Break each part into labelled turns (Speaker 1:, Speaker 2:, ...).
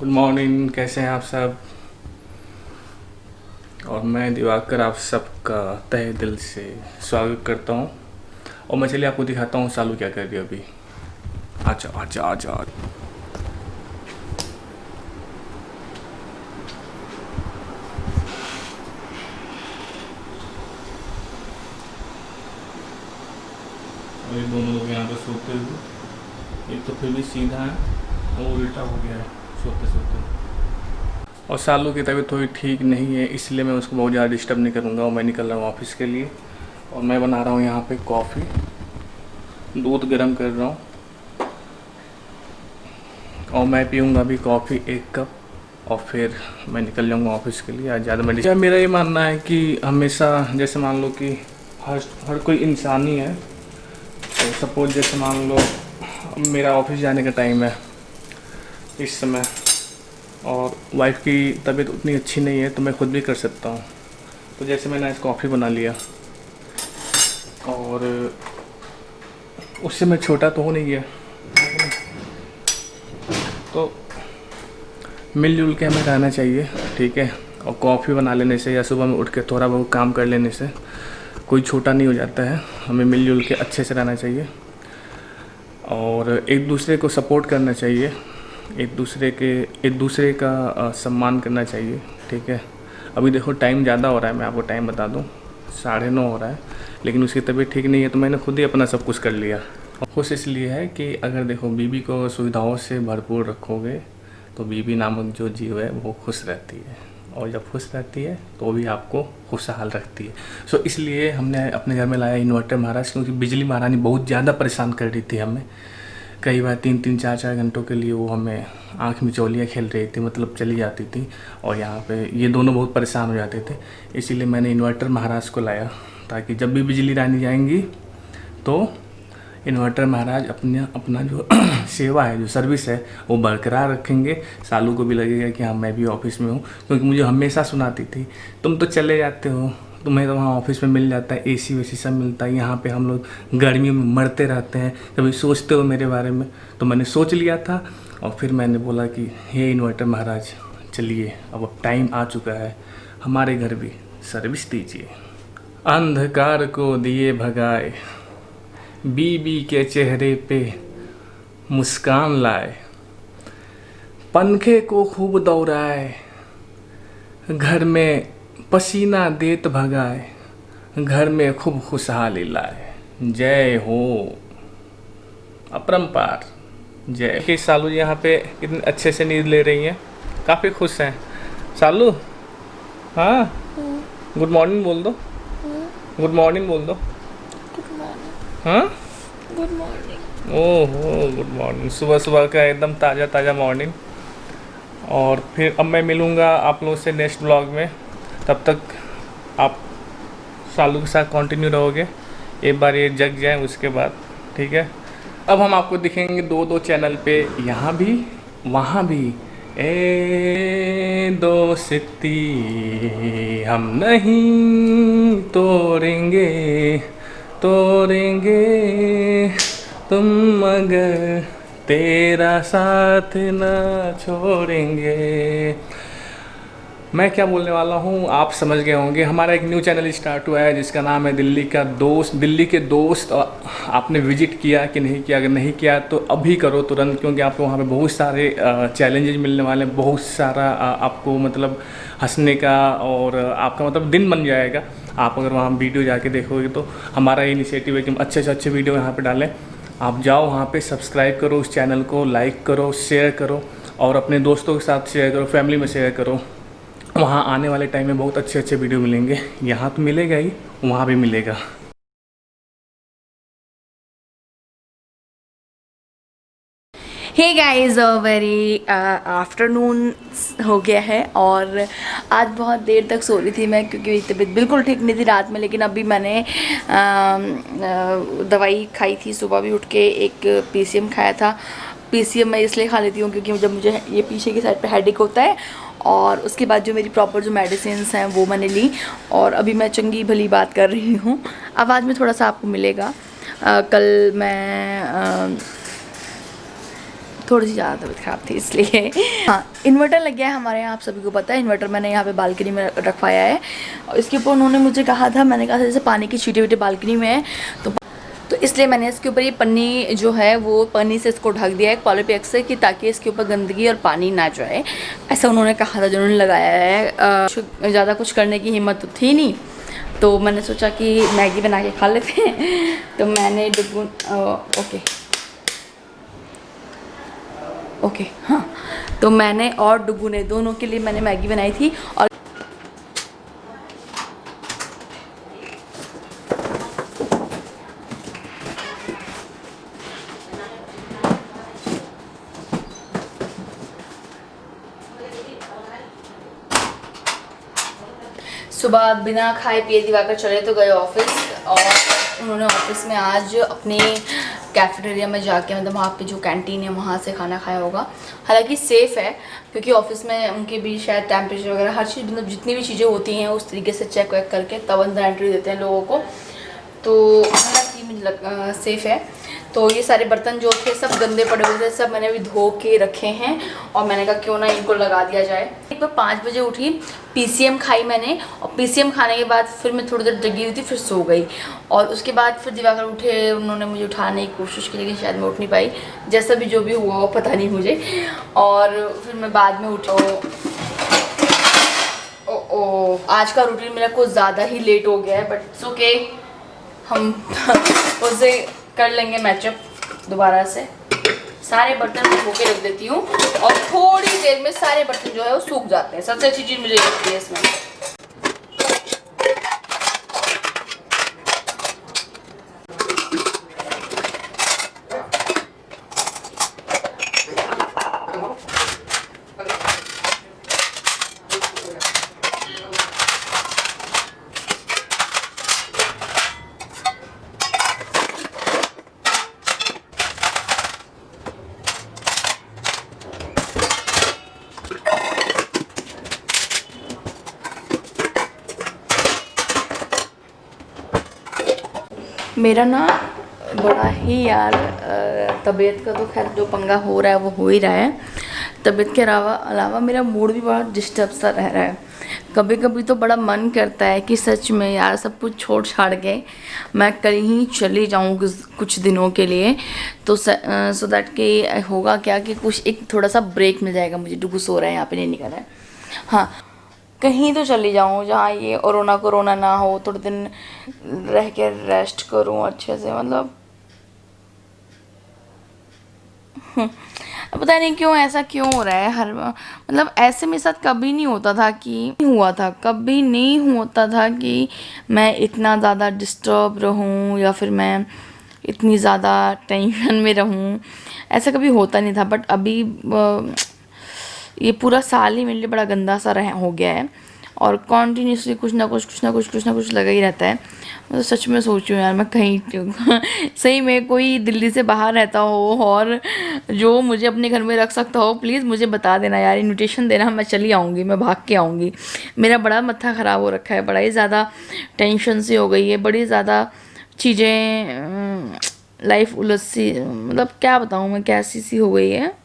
Speaker 1: Good morning, कैसे हैं आप सब। और मैं दिवाकर आप सबका तहे दिल से स्वागत करता हूं। और मैं चलिए आपको दिखाता हूं सालू क्या कर रही है अभी। आजा आजा आजा। और ये दोनों लोग यहाँ पर सोते हुए, एक तो फिर भी सीधा है और उल्टा हो गया है सोते सोते। और सालू की तबीयत थोड़ी ठीक नहीं है, इसलिए मैं उसको बहुत ज़्यादा डिस्टर्ब नहीं करूँगा। और मैं निकल रहा हूँ ऑफिस के लिए। और मैं बना रहा हूँ यहाँ पे कॉफ़ी, दूध गर्म कर रहा हूँ। और मैं पीऊँगा अभी कॉफ़ी 1 कप, और फिर मैं निकल जाऊँगा ऑफिस के लिए। आज ज़्यादा मैं मेरा ये मानना है कि हमेशा, जैसे मान लो कि हर कोई इंसान ही है। तो सपोज जैसे मान लो मेरा ऑफिस जाने का टाइम है इस समय, और वाइफ की तबीयत उतनी अच्छी नहीं है, तो मैं खुद भी कर सकता हूँ। तो जैसे मैंने आज कॉफ़ी बना लिया, और उससे मैं छोटा तो हो नहीं गया, तो मिलजुल के हमें रहना चाहिए, ठीक है। और कॉफ़ी बना लेने से या सुबह में उठ के थोड़ा बहुत काम कर लेने से कोई छोटा नहीं हो जाता है। हमें मिलजुल के अच्छे से रहना चाहिए, और एक दूसरे को सपोर्ट करना चाहिए, एक दूसरे का सम्मान करना चाहिए, ठीक है। अभी देखो टाइम ज़्यादा हो रहा है, मैं आपको टाइम बता दूं, 9:30 हो रहा है, लेकिन उसकी तबीयत ठीक नहीं है, तो मैंने खुद ही अपना सब कुछ कर लिया। खुश इसलिए है कि अगर देखो बीवी को सुविधाओं से भरपूर रखोगे तो बीवी नामक जो जीव है वो खुश रहती है, और जब खुश रहती है तो भी आपको खुशहाल रखती है। सो इसलिए हमने अपने घर में लाया इन्वर्टर महाराज, क्योंकि बिजली महारानी बहुत ज़्यादा परेशान कर रही थी हमें। कई बार 3-3, 4-4 घंटों के लिए वो हमें आँख मिचौलियाँ खेल रही थी, मतलब चली जाती थी, और यहाँ पे ये दोनों बहुत परेशान हो जाते थे। इसीलिए मैंने इन्वर्टर महाराज को लाया, ताकि जब भी बिजली रानी जाएंगी तो इन्वर्टर महाराज अपना जो सेवा है, जो सर्विस है, वो बरकरार रखेंगे। सालू को भी लगेगा कि हाँ मैं भी ऑफिस में हूँ, क्योंकि मुझे हमेशा सुनाती थी तुम तो चले जाते हो, तुम्हें तो वहाँ ऑफिस में मिल जाता है, एसी वेसी सब मिलता है, यहाँ पे हम लोग गर्मियों में मरते रहते हैं, कभी सोचते हो मेरे बारे में। तो मैंने सोच लिया था, और फिर मैंने बोला कि हे इन्वर्टर महाराज, चलिए अब टाइम आ चुका है, हमारे घर भी सर्विस दीजिए। अंधकार को दिए भगाए, बीबी के चेहरे पे मुस्कान लाए, पंखे को खूब दौड़ाए, घर में पसीना देत भगाए, घर में खूब खुशहाली लाए। जय हो, अपरंपार जय। कि सालू जी यहाँ पे कितने अच्छे से नींद ले रही हैं, काफ़ी खुश हैं सालू। हाँ, गुड मॉर्निंग बोल दो, गुड मॉर्निंग बोल दो। हाँ,
Speaker 2: गुड मॉर्निंग।
Speaker 1: ओहो गुड मॉर्निंग, सुबह सुबह का एकदम ताज़ा ताज़ा मॉर्निंग। और फिर अब मैं मिलूँगा आप लोगों से नेक्स्ट ब्लॉग में, तब तक आप सालू के साथ कंटिन्यू रहोगे, एक बार ये जग जाए उसके बाद, ठीक है। अब हम आपको दिखेंगे 2-2 चैनल पे, यहाँ भी वहाँ भी। ए दोस्ती हम नहीं तोड़ेंगे, तोड़ेंगे तुम मगर तेरा साथ न छोड़ेंगे। मैं क्या बोलने वाला हूँ आप समझ गए होंगे। हमारा एक न्यू चैनल स्टार्ट हुआ है जिसका नाम है दिल्ली के दोस्त। आपने विजिट किया कि नहीं किया? अगर नहीं किया तो अभी करो तुरंत, क्योंकि आपको वहाँ पे बहुत सारे चैलेंजेस मिलने वाले हैं, बहुत सारा आपको मतलब हंसने का, और आपका मतलब दिन बन जाएगा आप अगर वहाँ वीडियो जाके देखोगे तो। हमारा इनिशिएटिव है कि हम अच्छे से अच्छे वीडियो यहाँ पर डालें। आप जाओ वहाँ पे, सब्सक्राइब करो उस चैनल को, लाइक करो, शेयर करो, और अपने दोस्तों के साथ शेयर करो, फैमिली में शेयर करो। वहाँ आने वाले टाइम में बहुत अच्छे अच्छे वीडियो मिलेंगे, यहाँ तो मिलेगा ही, वहाँ भी मिलेगा।
Speaker 2: हे गाइस, वेरी आफ्टरनून हो गया है, और आज बहुत देर तक सो रही थी मैं, क्योंकि मेरी तबीयत बिल्कुल ठीक नहीं थी रात में। लेकिन अभी मैंने दवाई खाई थी, सुबह भी उठ के एक पीसीएम खाया था। पीसीएम मैं इसलिए खा लेती हूँ क्योंकि जब मुझे ये पीछे की साइड पे हेडेक होता है, और उसके बाद जो मेरी प्रॉपर जो मेडिसिन्स हैं वो मैंने ली, और अभी मैं चंगी भली बात कर रही हूँ। आवाज़ में थोड़ा सा आपको मिलेगा। कल मैं थोड़ी सी ज़्यादा तबीयत ख़राब थी इसलिए। हाँ, इन्वर्टर लग गया है हमारे यहाँ, आप सभी को पता है। इन्वर्टर मैंने यहाँ पे बालकनी में रखवाया है और इसके ऊपर उन्होंने मुझे कहा था, मैंने कहा था जैसे पानी की छींटे वीटे बालकनी में है तो इसलिए मैंने इसके ऊपर ये पन्नी जो है वो पन्नी से इसको ढक दिया है पॉलीपैक से, कि ताकि इसके ऊपर गंदगी और पानी ना जाए। ऐसा उन्होंने कहा था जो उन्होंने लगाया है। ज़्यादा कुछ करने की हिम्मत तो थी नहीं, तो मैंने सोचा कि मैगी बना के खा लेते हैं। तो मैंने ओके हाँ, तो मैंने और डुगू ने दोनों के लिए मैंने मैगी बनाई थी। और सुबह बिना खाए पिए दिवाकर चले तो गए ऑफिस, और उन्होंने ऑफिस में आज अपने कैफेटेरिया में जाके, मतलब वहाँ पे जो कैंटीन है वहाँ से खाना खाया होगा। हालांकि सेफ़ है क्योंकि ऑफिस में उनके भी शायद टेम्परेचर वगैरह हर चीज़, मतलब जितनी भी चीज़ें होती हैं उस तरीके से चेक वेक करके तब अंदर एंट्री देते हैं लोगों को। तो हालांकि मुझे सेफ़ है। तो ये सारे बर्तन जो थे सब गंदे पड़े हुए थे, सब मैंने अभी धो के रखे हैं और मैंने कहा क्यों ना इनको लगा दिया जाए। एक बार 5 बजे उठी, पीसीएम खाई मैंने, और पीसीएम खाने के बाद फिर मैं थोड़ी देर जगी हुई थी, फिर सो गई। और उसके बाद फिर दिवाकर उठे, उन्होंने मुझे उठाने की कोशिश की लेकिन शायद मैं उठ नहीं पाई। जैसा भी जो भी हुआ वो पता नहीं मुझे। और फिर मैं बाद में उठी। आज का रूटीन मेरा कुछ ज़्यादा ही लेट हो गया है, बट इट्स ओके, हम उसे कर लेंगे मैचअप दोबारा से। सारे बर्तन मैं धो के रख देती हूँ और थोड़ी देर में सारे बर्तन जो है वो सूख जाते हैं। सबसे अच्छी चीज़ मुझे लगती है इसमें। मेरा ना बड़ा ही यार तबीयत का तो खैर जो पंगा हो रहा है वो हो ही रहा है। तबीयत के अलावा मेरा मूड भी बड़ा डिस्टर्ब सा रह रहा है। कभी कभी तो बड़ा मन करता है कि सच में यार सब कुछ छोड़ छाड़ के मैं कहीं चली जाऊँ कुछ दिनों के लिए, तो सो दैट कि होगा क्या कि कुछ एक थोड़ा सा ब्रेक मिल जाएगा मुझे। डुगू सो रहा है यहाँ पे, नहीं निकल रहा है। हाँ, कहीं तो चली जाऊँ जहाँ ये कोरोना ना हो, थोड़े दिन रह के रेस्ट करूँ अच्छे से। मतलब पता नहीं क्यों ऐसा क्यों हो रहा है हर, मतलब ऐसे मेरे साथ कभी नहीं होता था कभी नहीं होता था कि मैं इतना ज़्यादा डिस्टर्ब रहूँ या फिर मैं इतनी ज़्यादा टेंशन में रहूँ। ऐसा कभी होता नहीं था, बट अभी ये पूरा साल ही मेरे लिए बड़ा गंदा सा हो गया है और कॉन्टीन्यूसली कुछ ना कुछ लगा ही रहता है। मतलब सच में सोचूं यार, मैं कहीं सही में कोई दिल्ली से बाहर रहता हो और जो मुझे अपने घर में रख सकता हो, प्लीज़ मुझे बता देना यार, इन्विटेशन देना, मैं चली आऊँगी, मैं भाग के आऊँगी। मेरा बड़ा मत्था ख़राब हो रखा है, बड़ा ही ज़्यादा टेंशन सी हो गई है, बड़ी ज़्यादा चीज़ें, लाइफ उलझ सी, मतलब क्या बताऊँ मैं, कैसी सी हो गई है।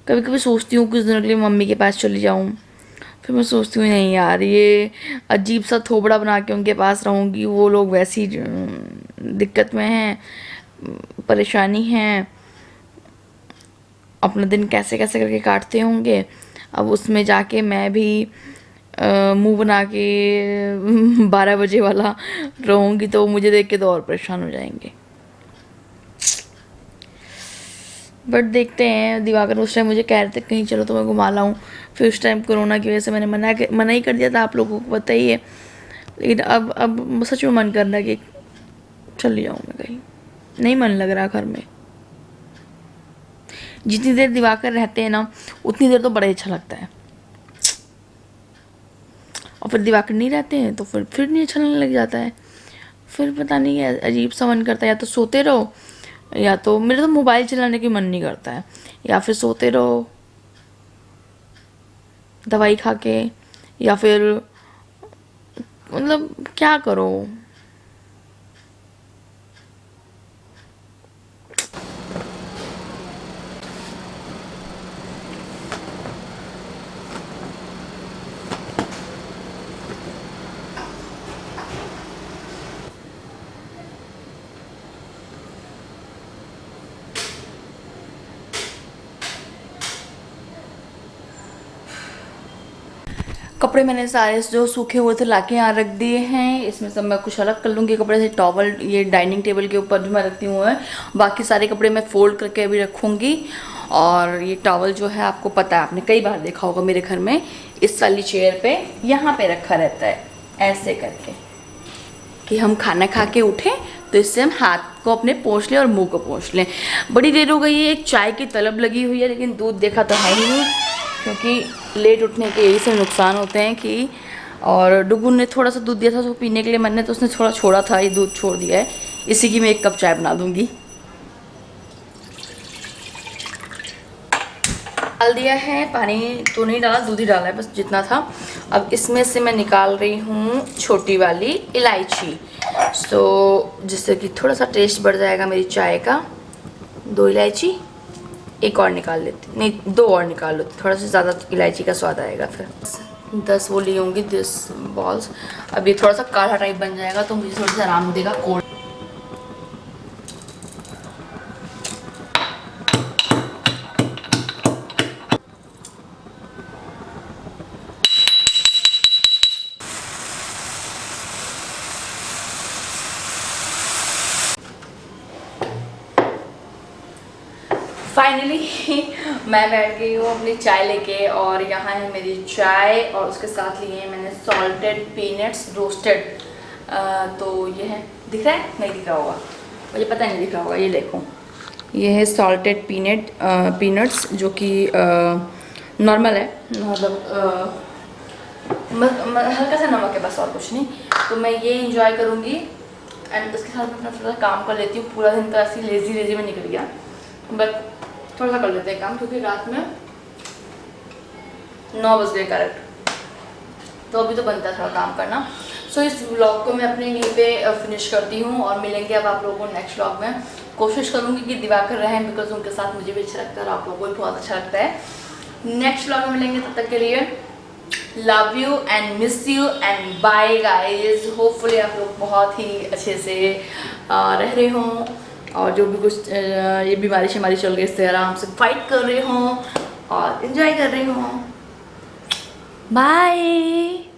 Speaker 2: कभी कभी सोचती हूँ कुछ दिनों के लिए मम्मी के पास चली जाऊँ, फिर मैं सोचती हूँ नहीं यार, ये अजीब सा थोबड़ा बना के उनके पास रहूँगी, वो लोग वैसी दिक्कत में हैं, परेशानी हैं, अपना दिन कैसे कैसे करके काटते होंगे। अब उसमें जाके मैं भी मुंह बना के 12 बजे वाला रहूँगी तो मुझे देख के तो और परेशान हो जाएंगे। बट देखते हैं। दिवाकर उस टाइम मुझे कह रहे थे कहीं चलो तो मैं घुमा लाऊँ, फिर उस टाइम कोरोना की वजह से मैंने मना ही कर दिया था, आप लोगों को पता ही है। लेकिन अब सच में मन कर रहा है कि चली जाऊँ मैं कहीं, नहीं मन लग रहा घर में। जितनी देर दिवाकर रहते हैं ना उतनी देर तो बड़ा अच्छा लगता है, और फिर दिवाकर नहीं रहते हैं तो फिर नहीं अच्छा लगने लग जाता है। फिर पता नहीं अजीब सा मन करता है, या तो सोते रहो, या तो मेरा तो मोबाइल चलाने की मन नहीं करता है, या फिर सोते रहो दवाई खा के, या फिर मतलब क्या करो। कपड़े मैंने सारे जो सूखे हुए थे लाके यहाँ रख दिए हैं। इसमें सब मैं कुछ अलग कर लूँगी कपड़े से। टॉवल ये डाइनिंग टेबल के ऊपर जो मैं रखती हूँ है, बाकी सारे कपड़े मैं फोल्ड करके अभी रखूँगी। और ये टॉवल जो है आपको पता है, आपने कई बार देखा होगा मेरे घर में, इस वाली चेयर पे यहाँ पे रखा रहता है ऐसे करके, कि हम खाना खा के उठें तो इससे हम हाथ को अपने पोंछ लें और मुंह को पोंछ लें। बड़ी देर हो गई है, एक चाय की तलब लगी हुई है, लेकिन दूध देखा तो है ही नहीं, क्योंकि लेट उठने के यही से नुकसान होते हैं कि। और डुगुन ने थोड़ा सा दूध दिया था उसको पीने के लिए मैंने, तो उसने थोड़ा छोड़ा था, ये दूध छोड़ दिया है। इसी की मैं एक कप चाय बना दूँगी। डाल दिया है, पानी तो नहीं डाला, दूध ही डाला है बस जितना था। अब इसमें से मैं निकाल रही हूँ छोटी वाली इलायची, जिससे कि थोड़ा सा टेस्ट बढ़ जाएगा मेरी चाय का। 2 इलायची, एक और निकाल लेती, नहीं 2 और निकाल लो, थोड़ा सा ज़्यादा इलायची का स्वाद आएगा। फिर 10 वो ली होंगी 10 बॉल्स। अब ये थोड़ा सा काढ़ा टाइप बन जाएगा तो मुझे थोड़ा सा आराम देगा। कोल्ड फाइनली मैं बैठ गई हूँ अपनी चाय लेके, और यहाँ है मेरी चाय और उसके साथ लिए हैं मैंने सॉल्टेड पीनट्स रोस्टेड। तो ये है, दिख रहा है नहीं दिख रहा होगा, मुझे पता नहीं दिख रहा होगा, ये देखो ये है सॉल्टेड पीनट्स जो कि नॉर्मल है, मतलब हल्का सा नमक है बस और कुछ नहीं। तो मैं ये इंजॉय करूँगी एंड उसके साथ अपना थोड़ा काम कर लेती हूँ। पूरा दिन तो ऐसी लेजी में निकल गया, बट थोड़ा सा कर लेते हैं काम, क्योंकि रात में 9 बज गए करेक्ट, तो अभी तो बनता है थोड़ा काम करना। सो इस व्लॉग को मैं अपने यहीं पे फिनिश करती हूँ और मिलेंगे अब आप लोगों को नेक्स्ट व्लॉग में। कोशिश करूँगी कि दिवाकर रहें, बिकॉज उनके साथ मुझे भी अच्छा लगता है और आप लोगों को भी बहुत अच्छा लगता है। नेक्स्ट व्लॉग में मिलेंगे, तब तक के लिए love you and miss you and bye guys. Hopefully आप लोग बहुत ही अच्छे से रह रहे हों और जो भी कुछ ये बीमारी शिमारी चल रही है इससे आराम से फाइट कर रहे हों और एंजॉय कर रहे हों। बाय।